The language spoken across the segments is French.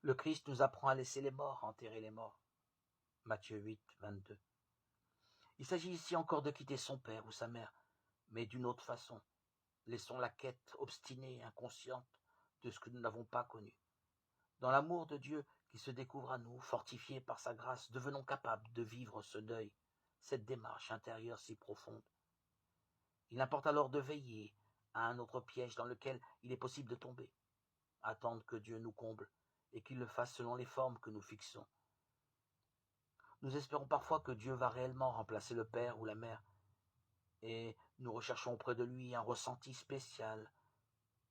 Le Christ nous apprend à laisser les morts enterrer les morts. Matthieu 8, 22. Il s'agit ici encore de quitter son père ou sa mère, mais d'une autre façon. Laissons la quête obstinée et inconsciente de ce que nous n'avons pas connu. Dans l'amour de Dieu qui se découvre à nous, fortifié par sa grâce, devenons capables de vivre ce deuil, cette démarche intérieure si profonde. Il importe alors de veiller à un autre piège dans lequel il est possible de tomber, attendre que Dieu nous comble et qu'il le fasse selon les formes que nous fixons. Nous espérons parfois que Dieu va réellement remplacer le père ou la mère, et nous recherchons auprès de lui un ressenti spécial,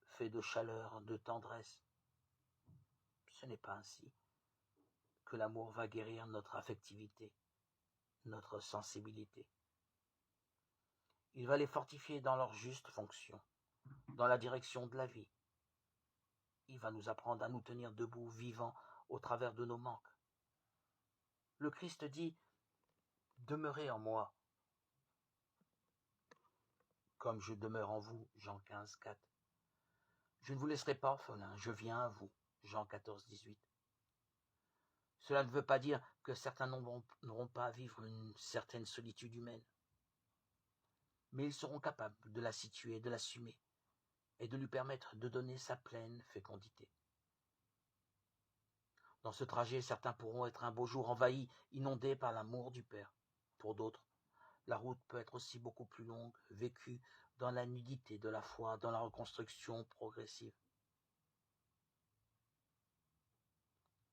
fait de chaleur, de tendresse. Ce n'est pas ainsi que l'amour va guérir notre affectivité, notre sensibilité. Il va les fortifier dans leur juste fonction, dans la direction de la vie. Il va nous apprendre à nous tenir debout, vivants, au travers de nos manques. Le Christ dit « Demeurez en moi, comme je demeure en vous » Jean 15, 4. Je ne vous laisserai pas orphelin, je viens à vous Jean 14, 18. Cela ne veut pas dire que certains n'auront pas à vivre une certaine solitude humaine, mais ils seront capables de la situer, de l'assumer, et de lui permettre de donner sa pleine fécondité. Dans ce trajet, certains pourront être un beau jour envahis, inondés par l'amour du Père. Pour d'autres, la route peut être aussi beaucoup plus longue, vécue dans la nudité de la foi, dans la reconstruction progressive.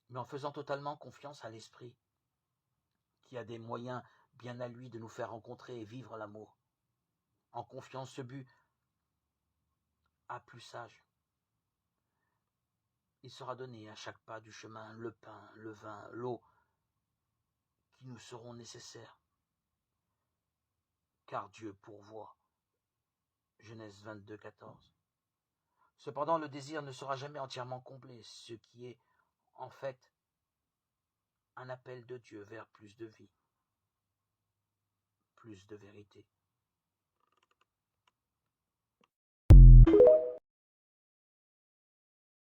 Mais en faisant totalement confiance à l'Esprit, qui a des moyens bien à lui de nous faire rencontrer et vivre l'amour. En confiant ce but à plus sage. Il sera donné à chaque pas du chemin le pain, le vin, l'eau qui nous seront nécessaires. Car Dieu pourvoit. Genèse 22, 14. Cependant, le désir ne sera jamais entièrement comblé, ce qui est, en fait, un appel de Dieu vers plus de vie, plus de vérité.